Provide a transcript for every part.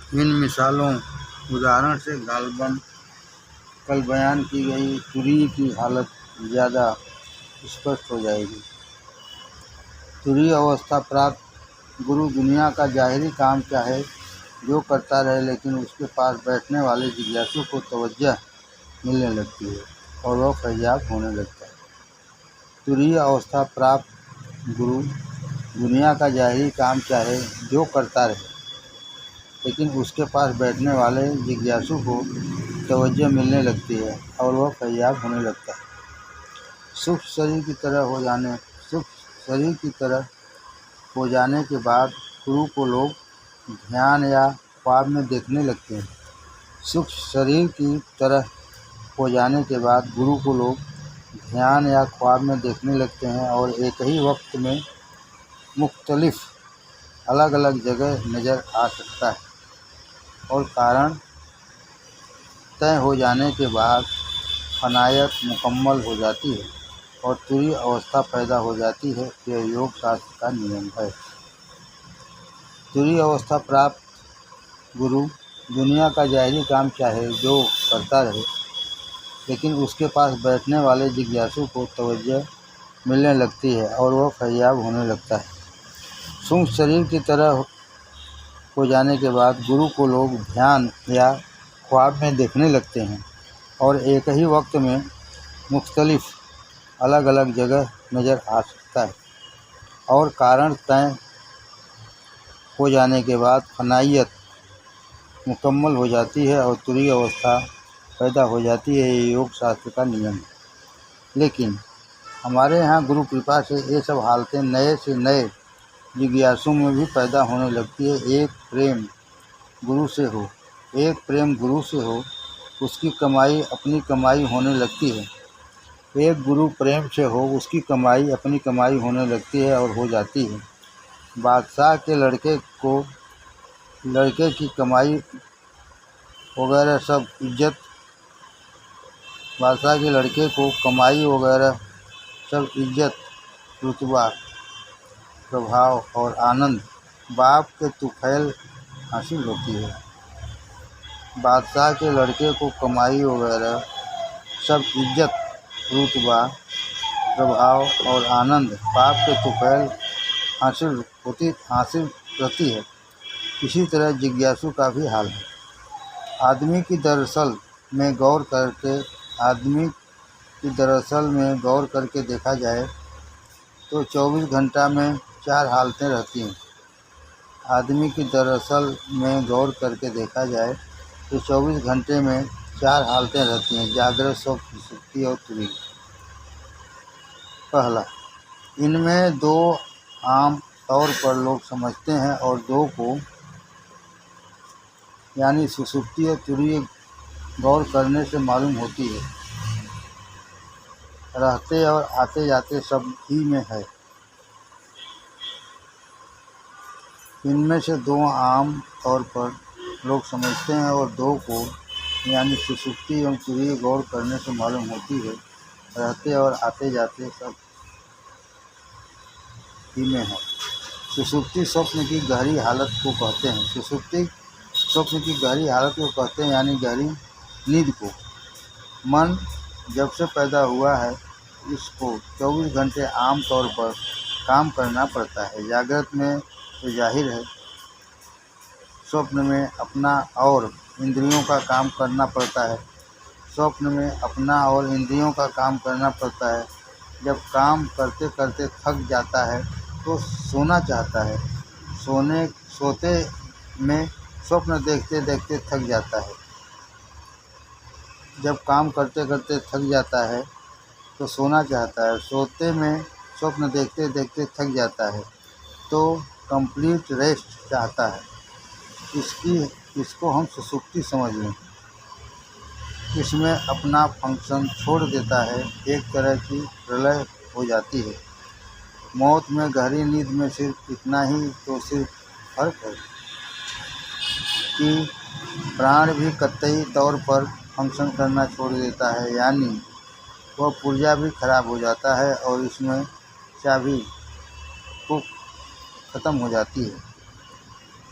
इन मिसालों उदाहरण से गालबन कल बयान की गई तुरीय की हालत ज़्यादा स्पष्ट हो जाएगी। तुरीय अवस्था प्राप्त गुरु दुनिया का ज़ाहिरी काम चाहे जो करता रहे, लेकिन उसके पास बैठने वाले जिज्ञासु को तवज्जो मिलने लगती है और वह फैयाब होने लगता है। तुरीय अवस्था प्राप्त गुरु दुनिया का ज़ाहिरी काम चाहे जो करता रहे, लेकिन उसके पास बैठने वाले जिज्ञासु को तवज्जो मिलने लगती है और वह फैयाब होने लगता है। सूक्ष्म शरीर की तरह हो जाने के बाद गुरु को लोग ध्यान या ख्वाब में देखने लगते हैं। सूक्ष्म शरीर की तरह हो जाने के बाद गुरु को लोग ध्यान या ख्वाब में देखने लगते हैं और एक ही वक्त में मुख्तलिफ अलग अलग जगह नज़र आ सकता है, और कारण तय हो जाने के बाद फनायत मुकम्मल हो जाती है और तुरीय अवस्था पैदा हो जाती है। यह योग शास्त्र का नियम है। तुरीय अवस्था प्राप्त गुरु दुनिया का ज़ाहिरी काम चाहे जो करता रहे, लेकिन उसके पास बैठने वाले जिज्ञासु को तवज्जो मिलने लगती है और वह फैयाब होने लगता है। सूक्ष्म शरीर की तरह हो जाने के बाद गुरु को लोग ध्यान या ख्वाब में देखने लगते हैं और एक ही वक्त में मुख्तलिफ अलग अलग जगह नज़र आ सकता है, और कारण तय हो जाने के बाद फनाइयत मुकम्मल हो जाती है और तुरीय अवस्था पैदा हो जाती है। ये योग शास्त्र का नियम है। लेकिन हमारे यहाँ गुरु कृपा से ये सब हालतें नए से नए जिज्ञासु में भी पैदा होने लगती है। एक प्रेम गुरु से हो उसकी कमाई अपनी कमाई होने लगती है। एक गुरु प्रेम से हो उसकी कमाई अपनी कमाई होने लगती है और हो जाती है। बादशाह के लड़के की कमाई वगैरह सब इज्जत, बादशाह के लड़के को कमाई वगैरह सब इज्जत, रुतबा, प्रभाव और आनंद बाप के तुफैल हासिल होती है। बादशाह के लड़के को कमाई वगैरह सब इज्जत, रुतबा, प्रभाव और आनंद बाप के तुफैल हासिल रहती है। इसी तरह जिज्ञासु का भी हाल है। आदमी की दरअसल में गौर करके देखा जाए तो 24 घंटा में 4 हालतें रहती हैं। आदमी की दरअसल में गौर करके देखा जाए तो 24 घंटे में 4 हालतें रहती हैं: जागृत, स्वप्न, सुषुप्ति और तुरीय। पहला, इनमें 2 आम तौर पर लोग समझते हैं और 2 को यानी सुषुप्ति और तुरीय गौर करने से मालूम होती है। रहते और आते जाते सब ही में है। इनमें से 2 आम तौर पर लोग समझते हैं और 2 को यानी सुषुप्ति एवं तुरीय गौर करने से मालूम होती है। रहते और आते जाते सब ही में है। सुषुप्ति स्वप्न की गहरी हालत को कहते हैं। सुषुप्ति स्वप्न की गहरी हालत को कहते हैं, यानी गहरी नींद को। मन जब से पैदा हुआ है इसको 24 घंटे आम तौर पर काम करना पड़ता है। जागृत में तो जाहिर है, स्वप्न में अपना और इंद्रियों का काम करना पड़ता है। स्वप्न में अपना और इंद्रियों का काम करना पड़ता है। जब काम करते करते थक जाता है तो सोना चाहता है। सोते में स्वप्न देखते देखते थक जाता है। जब काम करते करते थक जाता है तो सोना चाहता है। सोते में स्वप्न देखते देखते थक जाता है तो कंप्लीट रेस्ट चाहता है। इसको हम सुषुप्ति समझ लें। इसमें अपना फंक्शन छोड़ देता है। एक तरह की प्रलय हो जाती है। मौत में गहरी नींद में सिर्फ इतना ही तो सिर्फ फर्क है कि प्राण भी कतई तौर पर फंक्शन करना छोड़ देता है, यानी वह पुर्जा भी खराब हो जाता है और इसमें चाबी को ख़त्म हो जाती है।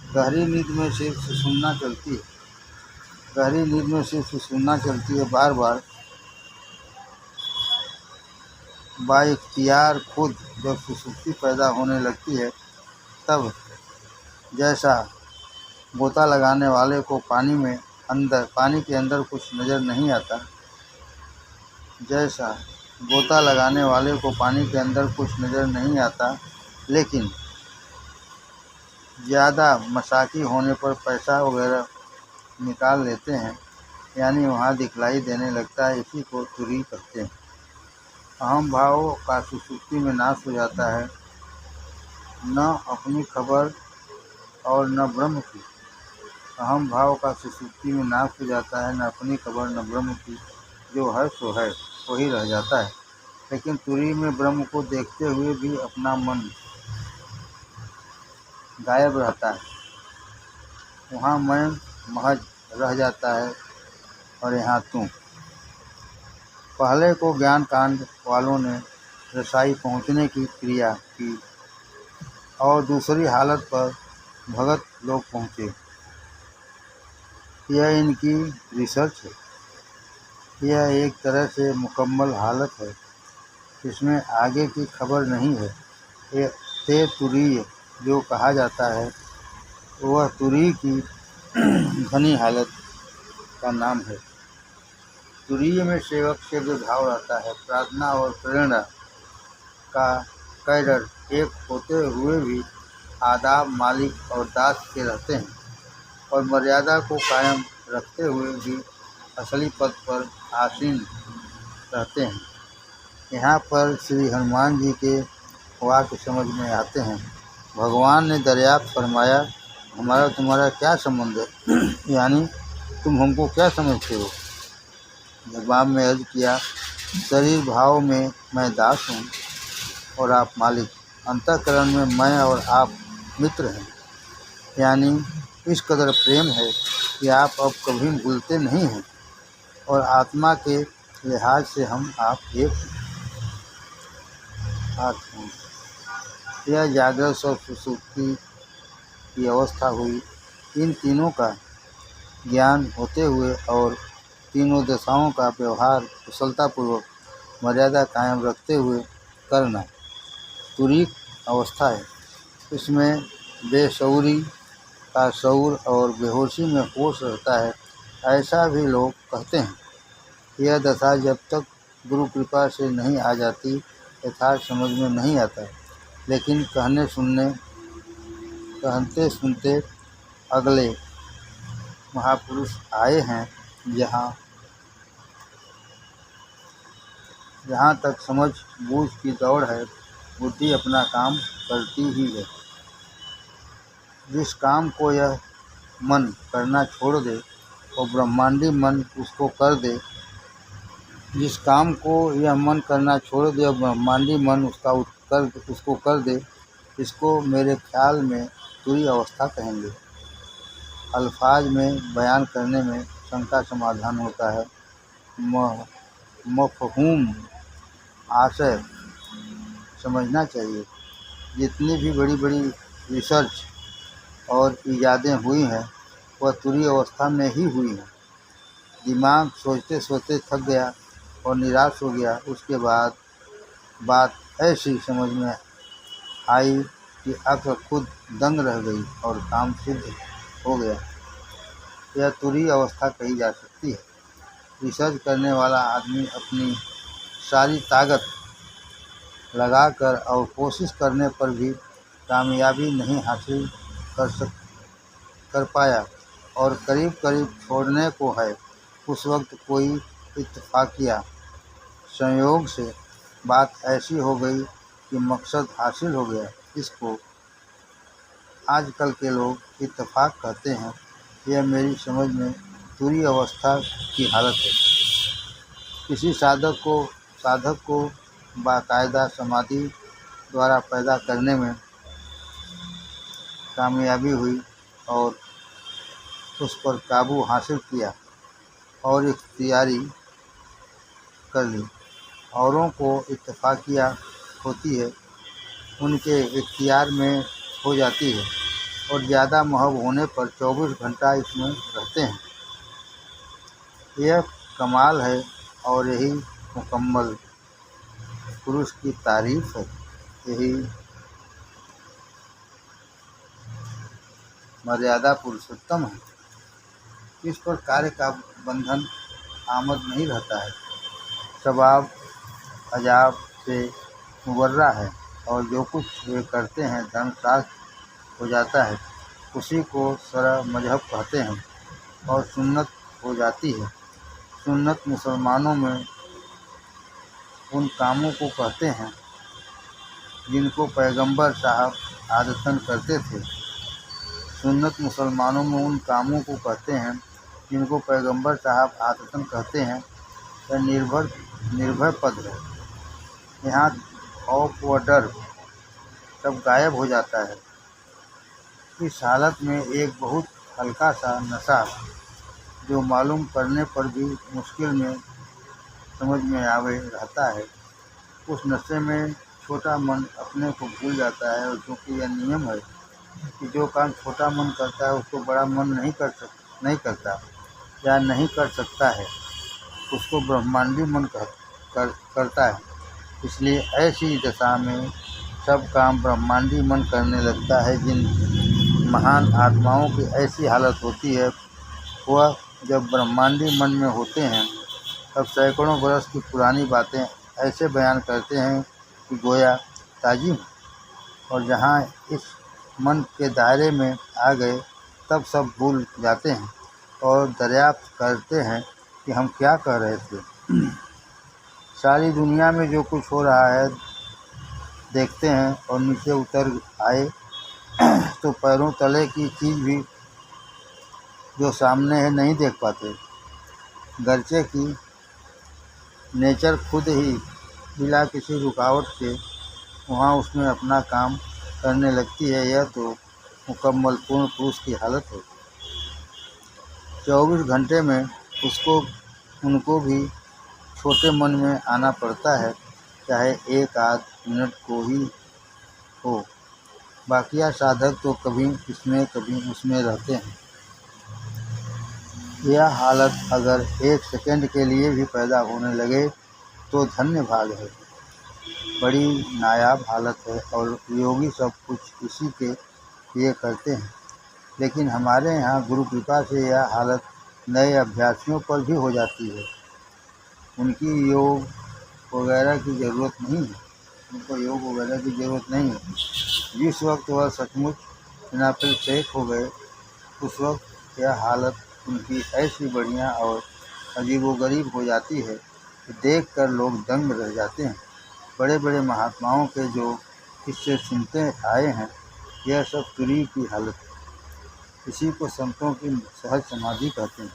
गहरी नींद में सिर्फ सुसुम्ना चलती है। गहरी नींद में सिर्फ सुसुम्ना चलती है। बार बार बाइख्तियार खुद जब सुसुप्ति पैदा होने लगती है, तब जैसा गोता लगाने वाले को पानी के अंदर कुछ नज़र नहीं आता, जैसा गोता लगाने वाले को पानी के अंदर कुछ नज़र नहीं आता, लेकिन ज़्यादा मसाकी होने पर पैसा वगैरह निकाल लेते हैं, यानी वहाँ दिखलाई देने लगता है। इसी को तुरी कहते हैं। अहम भाव का सुसुप्ति में नाश हो जाता है, न अपनी खबर और न ब्रह्म की। अहम भाव का सुसुप्ति में नाश हो जाता है, न अपनी खबर न ब्रह्म की। जो है सो है, वही रह जाता है। लेकिन तुरी में ब्रह्म को देखते हुए भी अपना मन गायब रहता है। वहाँ मैं महज रह जाता है और यहाँ तू। पहले को ज्ञान कांड वालों ने रसाई पहुँचने की क्रिया की और दूसरी हालत पर भगत लोग पहुँचे। यह इनकी रिसर्च है। यह एक तरह से मुकम्मल हालत है। इसमें आगे की खबर नहीं है। ये ते तुरीय जो कहा जाता है, वह तुरी की घनी हालत का नाम है। तुरीय में सेवक से जो भाव रहता है, प्रार्थना और प्रेरणा का कैडर एक होते हुए भी आदाब मालिक और दास के रहते हैं, और मर्यादा को कायम रखते हुए भी असली पद पर आसीन रहते हैं। यहाँ पर श्री हनुमान जी के वाक्य समझ में आते हैं। भगवान ने दरियाफ्त फरमाया, हमारा तुम्हारा क्या संबंध है, यानी तुम हमको क्या समझते हो। जवाब में अर्ज किया, शरीर भाव में मैं दास हूँ और आप मालिक। अंतःकरण में मैं और आप मित्र हैं, यानी इस कदर प्रेम है कि आप अब कभी भूलते नहीं हैं, और आत्मा के लिहाज से हम आप एक हैं। यह जागृत और सुसुप्ति की अवस्था हुई। इन तीनों का ज्ञान होते हुए और तीनों दशाओं का व्यवहार कुशलतापूर्वक मर्यादा कायम रखते हुए करना तुरीक अवस्था है। इसमें बेशऊरी का शऊर और बेहोशी में होश रहता है, ऐसा भी लोग कहते हैं। यह दशा जब तक गुरु कृपा से नहीं आ जाती, यथार्थ समझ में नहीं आता। लेकिन कहते सुनते अगले महापुरुष आए हैं। जहाँ तक समझ बूझ की दौड़ है, बुद्धि अपना काम करती ही है। जिस काम को यह मन करना छोड़ दे और ब्रह्मांडी मन उसको कर दे, जिस काम को यह मन करना छोड़ दे और ब्रह्मांडी मन उसको कर दे, इसको मेरे ख्याल में तुरी अवस्था कहेंगे। अल्फाज में बयान करने में शंका समाधान होता है। मफ़हूम आशय समझना चाहिए। जितनी भी बड़ी बड़ी रिसर्च और इजादें हुई हैं, वह तुरी अवस्था में ही हुई हैं। दिमाग सोचते सोचते थक गया और निराश हो गया। उसके बाद बात ऐसी समझ में आई कि अक्ल खुद दंग रह गई और काम सिद्ध हो गया। यह तुरी अवस्था कही जा सकती है। रिसर्च करने वाला आदमी अपनी सारी ताकत लगाकर और कोशिश करने पर भी कामयाबी नहीं हासिल कर पाया और करीब करीब छोड़ने को है। उस वक्त कोई इत्तेफाकिया संयोग से बात ऐसी हो गई कि मकसद हासिल हो गया। इसको आजकल के लोग इत्तेफाक कहते हैं। यह मेरी समझ में तुरी अवस्था की हालत है। किसी साधक को बाकायदा समाधि द्वारा पैदा करने में कामयाबी हुई और उस पर काबू हासिल किया और इख्तियारी कर ली। औरों को इत्तेफाकिया होती है, उनके इख्तियार में हो जाती है। और ज़्यादा महब होने पर 24 घंटा इसमें रहते हैं। यह कमाल है और यही मुकम्मल पुरुष की तारीफ है। यही मर्यादा पुरुषोत्तम है। इस पर कार्य का बंधन आमद नहीं रहता है। सवाब अजाब से मुबर्रा है और जो कुछ वे करते हैं धर्मशास्त्र हो जाता है। उसी को शरअ मजहब कहते हैं और सुन्नत हो जाती है। सुन्नत मुसलमानों में उन कामों को कहते हैं जिनको पैगंबर साहब आदतन करते थे। सुन्नत मुसलमानों में उन कामों को कहते हैं जिनको पैगंबर साहब आदतन कहते हैं। यह निर्भय पद है। यहाँ खौफ व डर सब गायब हो जाता है। इस हालत में एक बहुत हल्का सा नशा जो मालूम करने पर भी मुश्किल में समझ में आवे रहता है। उस नशे में छोटा मन अपने को भूल जाता है और क्योंकि यह नियम है कि जो काम छोटा मन करता है उसको बड़ा मन नहीं करता या नहीं कर सकता है, उसको ब्रह्मांडी मन करता है। इसलिए ऐसी दशा में सब काम ब्रह्मांडी मन करने लगता है। जिन महान आत्माओं की ऐसी हालत होती है वह जब ब्रह्मांडी मन में होते हैं तब सैकड़ों बरस की पुरानी बातें ऐसे बयान करते हैं कि गोया ताजी हो। और जहाँ इस मन के दायरे में आ गए तब सब भूल जाते हैं और दरियाफ्त करते हैं कि हम क्या कह रहे थे। सारी दुनिया में जो कुछ हो रहा है देखते हैं और नीचे उतर आए तो पैरों तले की चीज़ भी जो सामने है नहीं देख पाते। गर्चे की नेचर खुद ही बिना किसी रुकावट के वहाँ उसमें अपना काम करने लगती है। यह तो मुकम्मल पूर्ण पुरुष की हालत है। 24 घंटे में उनको भी छोटे मन में आना पड़ता है, चाहे एक आध मिनट को ही हो। बाकिया साधक तो कभी इसमें कभी उसमें रहते हैं। यह हालत अगर एक सेकंड के लिए भी पैदा होने लगे तो धन्य भाग है। बड़ी नायाब हालत है और योगी सब कुछ इसी के लिए करते हैं। लेकिन हमारे यहाँ गुरु कृपा से यह हालत नए अभ्यासियों पर भी हो जाती है। उनको योग वगैरह की ज़रूरत नहीं है। जिस वक्त वह सचमुच पिनापिल शेख हो गए उस वक्त यह हालत उनकी ऐसी बढ़िया और अजीबोगरीब हो जाती है कि देख कर लोग दंग रह जाते हैं। बड़े बड़े महात्माओं के जो किस्से सुनते आए हैं यह सब तुरीय की हालत है। इसी को संतों की सहज समाधि कहते हैं।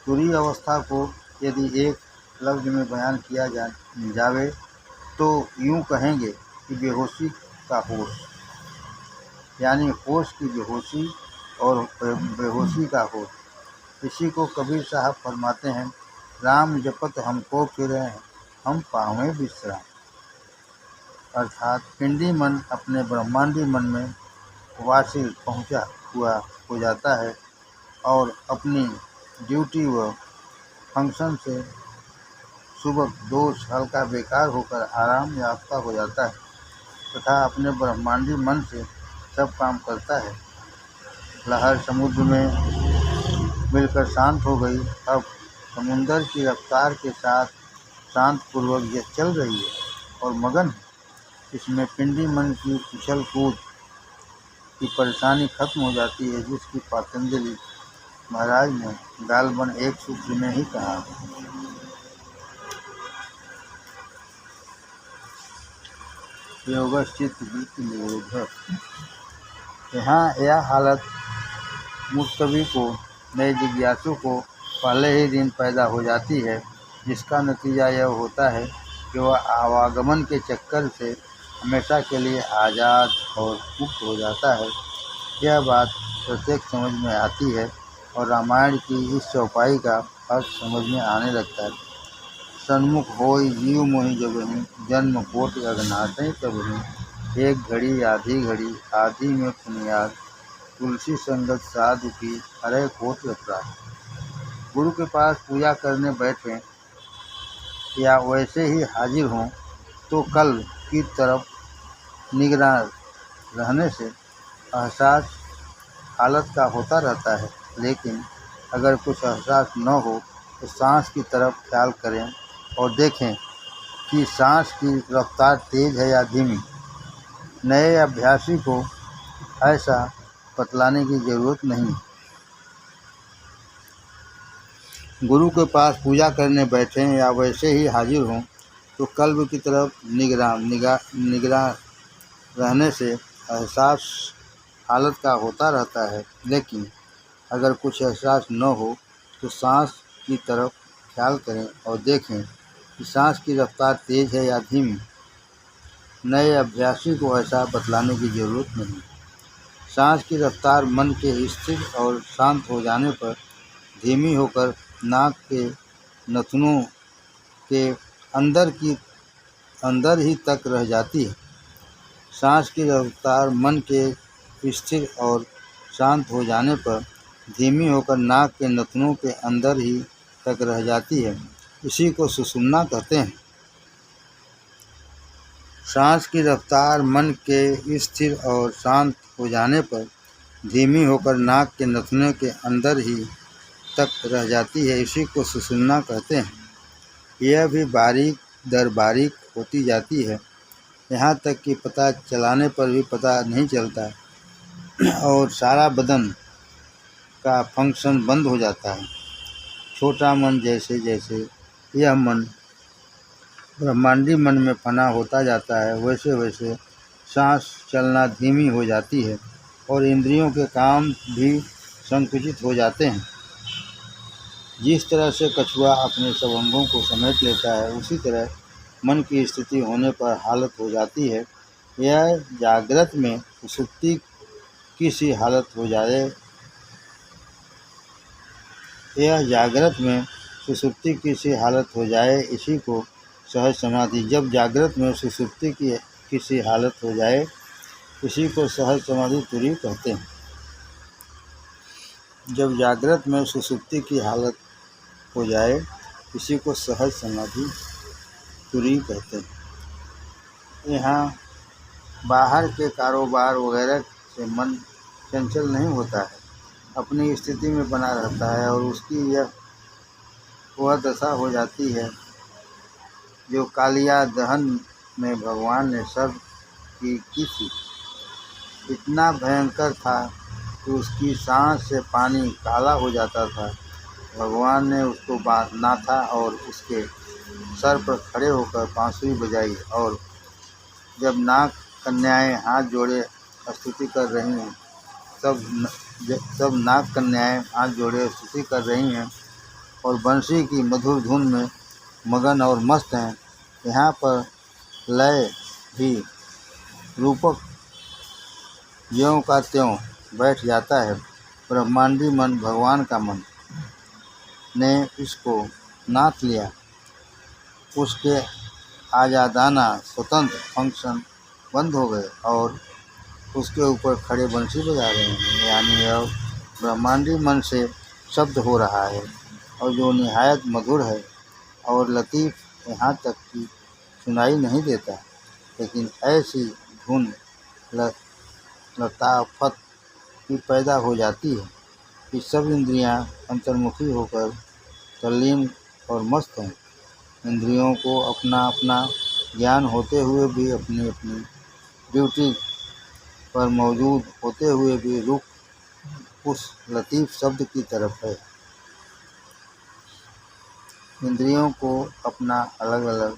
तुरीय अवस्था को यदि एक लफ्ज़ में बयान किया जावे तो यूँ कहेंगे कि बेहोशी का होश, यानी होश की बेहोशी और बेहोशी का होश। इसी को कबीर साहब फरमाते हैं, राम जपत हमको फिरे हम पावें विश्राम। अर्थात पिंडी मन अपने ब्रह्मांडी मन में वासिल पहुँचा हुआ हो जाता है और अपनी ड्यूटी व फंक्शन से सुबह दोष हल्का बेकार होकर आराम याफ्ता हो जाता है तथा अपने ब्रह्मांडी मन से सब काम करता है। लहर समुद्र में मिलकर शांत हो गई। अब समुंदर की रफ्तार के साथ शांतपूर्वक यह चल रही है और मगन है। इसमें पिंडी मन की उछल कूद की परेशानी खत्म हो जाती है, जिसकी पतंजलि महाराज ने गालबन एक सूत्र में ही कहा। योगश्चित वृत्ति निरोध। यहाँ यह हालत मुस्तवी को, नए जिज्ञासु को पहले ही दिन पैदा हो जाती है, जिसका नतीजा यह होता है कि वह आवागमन के चक्कर से हमेशा के लिए आज़ाद और मुक्त हो जाता है। यह बात प्रत्येक समझ में आती है और रामायण की इस चौपाई का अर्थ समझ में आने लगता है। सन्मुख होई जीव मोहि जबहि, जन्म कोटि अगनाथै तबहि। एक घड़ी आधी घड़ी आधी में पुनियाद, तुलसी संगत साधु की हरे कोट प्राण। गुरु के पास पूजा करने बैठें या वैसे ही हाजिर हों तो कल्ब की तरफ निगरान रहने से एहसास हालत का होता रहता है, लेकिन अगर कुछ एहसास न हो तो सांस की तरफ ख्याल करें और देखें कि सांस की रफ्तार तेज है या धीमी। नए अभ्यासी को ऐसा बतलाने की ज़रूरत नहीं। गुरु के पास पूजा करने बैठें या वैसे ही हाजिर हों तो कल्ब की तरफ निगरान रहने से एहसास हालत का होता रहता है, लेकिन अगर कुछ एहसास न हो तो सांस की तरफ ख्याल करें और देखें कि सांस की रफ्तार तेज है या धीमी। नए अभ्यासी को ऐसा बतलाने की ज़रूरत नहीं। सांस की रफ्तार मन के स्थिर और शांत हो जाने पर धीमी होकर नाक के नथनों के अंदर ही तक रह जाती है। सांस की रफ्तार मन के स्थिर और शांत हो जाने पर धीमी होकर नाक के नथनों के अंदर ही तक रह जाती है। इसी को सुषुम्ना कहते हैं। सांस की रफ्तार मन के स्थिर और शांत हो जाने पर धीमी होकर नाक के नथनों के अंदर ही तक रह जाती है। इसी को सुषुम्ना कहते हैं। यह भी बारीक दर बारीक होती जाती है, यहाँ तक कि पता चलाने पर भी पता नहीं चलता और सारा बदन का फंक्शन बंद हो जाता है। छोटा मन जैसे जैसे यह मन ब्रह्मांडी मन में फना होता जाता है, वैसे वैसे सांस चलना धीमी हो जाती है और इंद्रियों के काम भी संकुचित हो जाते हैं। जिस तरह से कछुआ अपने सब अंगों को समेट लेता है, उसी तरह मन की स्थिति होने पर हालत हो जाती है। यह जागृत में सुषुप्ति की सी हालत हो जाए इसी को सहज समाधि। जब जागृत में सुषुप्ति की सी हालत हो जाए इसी को सहज समाधि तुरीय कहते हैं। जब जागृत में सुषुप्ति की हालत हो जाए इसी को सहज समाधि तुरीय कहते हैं। यहाँ बाहर के कारोबार वगैरह से मन चंचल नहीं होता है, अपनी स्थिति में बना रहता है और उसकी वह दशा हो जाती है जो कालिया दहन में भगवान ने सर्प की थी। इतना भयंकर था कि उसकी सांस से पानी काला हो जाता था। भगवान ने उसको बांधना था और उसके सर पर खड़े होकर बांसुरी बजाई और जब नाग कन्याएं हाथ जोड़े स्तुति कर रही हैं तब नाग कन्याएं हाथ जोड़े स्तुति कर रही हैं और बंसी की मधुर धुन में मगन और मस्त हैं। यहाँ पर लय भी रूपक ज्यों का त्यों बैठ जाता है। ब्रह्मांडी मन भगवान का मन ने इसको नाथ लिया। उसके आजादाना स्वतंत्र फंक्शन बंद हो गए और उसके ऊपर खड़े बंसी बजा रहे हैं, यानी यह ब्रह्मांडी मन से शब्द हो रहा है और जो निहायत मधुर है और लतीफ़, यहाँ तक कि सुनाई नहीं देता, लेकिन ऐसी धुन लताफत की पैदा हो जाती है कि सब इंद्रियां अंतर्मुखी होकर तल्लीन और मस्त हैं। इंद्रियों को अपना अपना ज्ञान होते हुए भी, अपनी अपनी ड्यूटी पर मौजूद होते हुए भी रुख उस लतीफ़ शब्द की तरफ है। इंद्रियों को अपना अलग अलग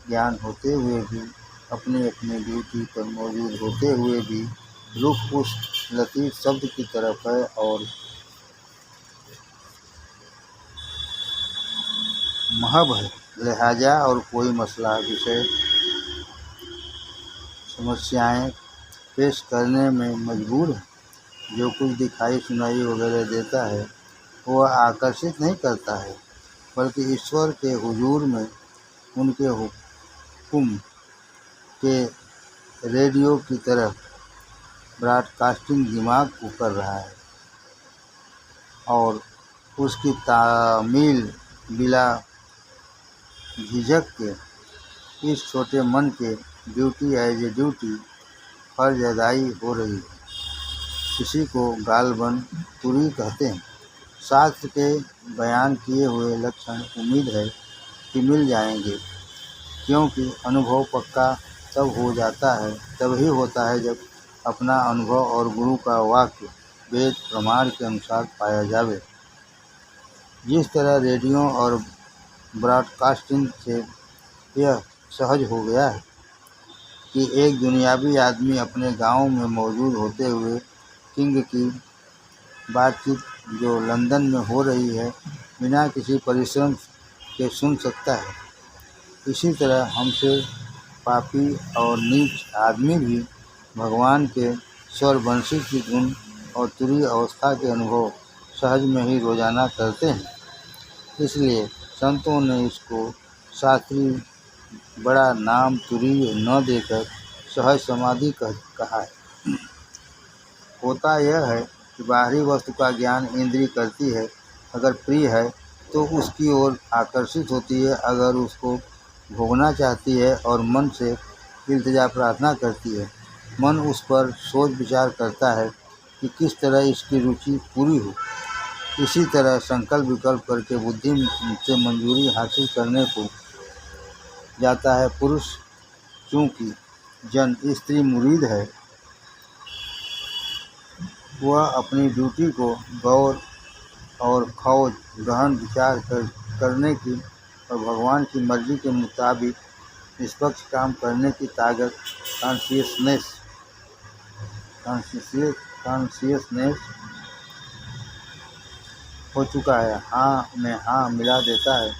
ज्ञान होते हुए भी, अपनी अपनी ड्यूटी पर मौजूद होते हुए भी रुख उस लतीफ़ शब्द की तरफ है और महब है। लिहाजा और कोई मसला विषय समस्याएं पेश करने में मजबूर है। जो कुछ दिखाई सुनाई वगैरह देता है वह आकर्षित नहीं करता है, बल्कि ईश्वर के हुजूर में उनके हुक्म के रेडियो की तरह ब्रॉडकास्टिंग दिमाग को कर रहा है और उसकी तामील बिला झिझक के इस छोटे मन के ड्यूटी एज ए ड्यूटी फर्ज अदाई हो रही है। इसी को गालबन तुरी कहते हैं। शास्त्र के बयान किए हुए लक्षण उम्मीद है कि मिल जाएंगे, क्योंकि अनुभव पक्का तभी होता है जब अपना अनुभव और गुरु का वाक्य वेद प्रमाण के अनुसार पाया जावे। जिस तरह रेडियो और ब्रॉडकास्टिंग से यह सहज हो गया है कि एक दुनियावी आदमी अपने गांव में मौजूद होते हुए किंग की बातचीत जो लंदन में हो रही है बिना किसी परिश्रम के सुन सकता है, इसी तरह हमसे पापी और नीच आदमी भी भगवान के स्वर बंशी की धुन और तुरीय अवस्था के अनुभव सहज में ही रोजाना करते हैं। इसलिए संतों ने इसको शास्त्रीय बड़ा नाम तुरीय न देकर सहज समाधि कहा है। होता यह है कि बाहरी वस्तु का ज्ञान इंद्रिय करती है, अगर प्रिय है तो उसकी ओर आकर्षित होती है, अगर उसको भोगना चाहती है और मन से इल्तिजा प्रार्थना करती है। मन उस पर सोच विचार करता है कि किस तरह इसकी रुचि पूरी हो। इसी तरह संकल्प विकल्प करके बुद्धि से मंजूरी हासिल करने को जाता है। पुरुष चूँकि जन स्त्री मुरीद है, वह अपनी ड्यूटी को गौर और खोज गहन विचार करने की और भगवान की मर्जी के मुताबिक निष्पक्ष काम करने की ताकत कॉन्शियसनेस हो चुका है। हाँ में हाँ मिला देता है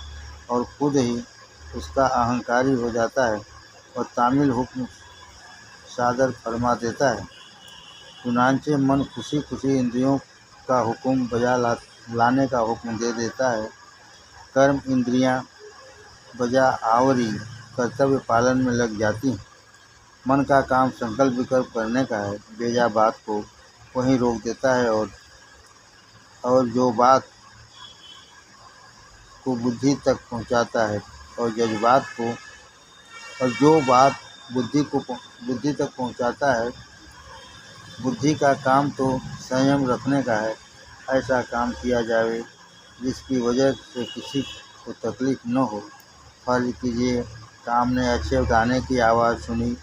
और खुद ही उसका अहंकारी हो जाता है और तामिल हुक्म सादर फरमा देता है। चुनांचे मन खुशी खुशी इंद्रियों का हुक्म बजा लाने का हुक्म दे देता है। कर्म इंद्रियां बजा आवरी कर्तव्य पालन में लग जाती हैं। मन का काम संकल्प विकल्प करने का है, बेजा बात को वहीं रोक देता है और जो बात को बुद्धि तक पहुंचाता है और जज्बात को और जो बात बुद्धि तक पहुंचाता है। बुद्धि का काम तो संयम रखने का है। ऐसा काम किया जावे जिसकी वजह से किसी को तकलीफ न हो। फर्ज कीजिए काम ने अच्छे गाने की आवाज़ सुनी,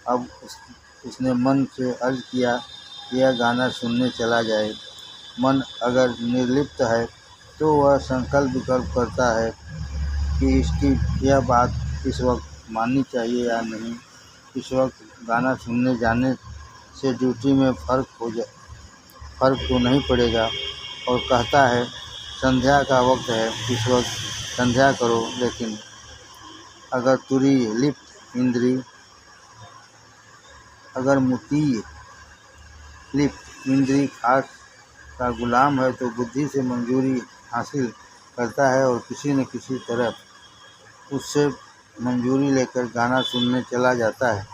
अब उसने मन से अर्ज किया कि यह गाना सुनने चला जाए। मन अगर निर्लिप्त है तो वह संकल्प विकल्प करता है कि इसकी यह बात इस वक्त माननी चाहिए या नहीं। इस वक्त गाना सुनने जाने से ड्यूटी में फर्क तो नहीं पड़ेगा और कहता है संध्या का वक्त है, इस वक्त संध्या करो। लेकिन अगर तुरीय लिप्त इंद्री अगर मुतीय लिप्त इंद्री खास का गुलाम है तो बुद्धि से मंजूरी हासिल करता है और किसी न किसी तरह उससे मंजूरी लेकर गाना सुनने चला जाता है।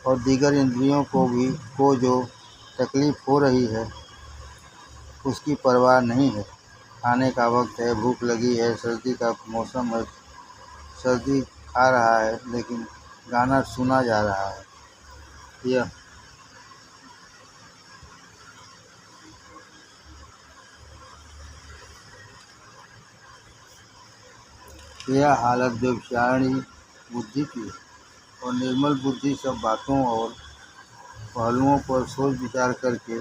और दीगर इंद्रियों को जो तकलीफ हो रही है उसकी परवाह नहीं है। खाने का वक्त है, भूख लगी है, सर्दी का मौसम है, सर्दी खा रहा है लेकिन गाना सुना जा रहा है। यह हालत व्यभिचारिणी बुद्धि की है और निर्मल बुद्धि सब बातों और पहलुओं पर सोच विचार करके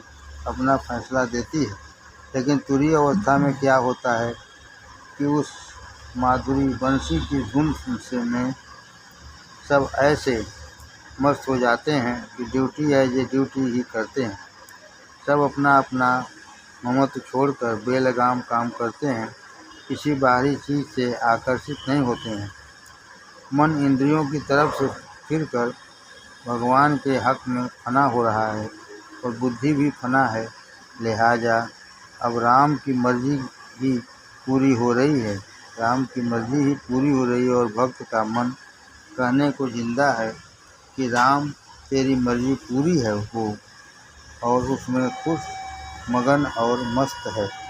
अपना फैसला देती है। लेकिन तुरीय अवस्था में क्या होता है कि उस माधुरी बंसी की धुन से में सब ऐसे मस्त हो जाते हैं कि ड्यूटी एज ए ड्यूटी ही करते हैं। सब अपना अपना ममत्व छोड़कर बेलगाम काम करते हैं, किसी बाहरी चीज़ से आकर्षित नहीं होते हैं। मन इंद्रियों की तरफ से फिरकर भगवान के हक में फना हो रहा है और बुद्धि भी फना है। लिहाजा अब राम की मर्जी ही पूरी हो रही है। और भक्त का मन कहने को जिंदा है कि राम तेरी मर्जी पूरी है हो। और उसमें खुश, मगन और मस्त है।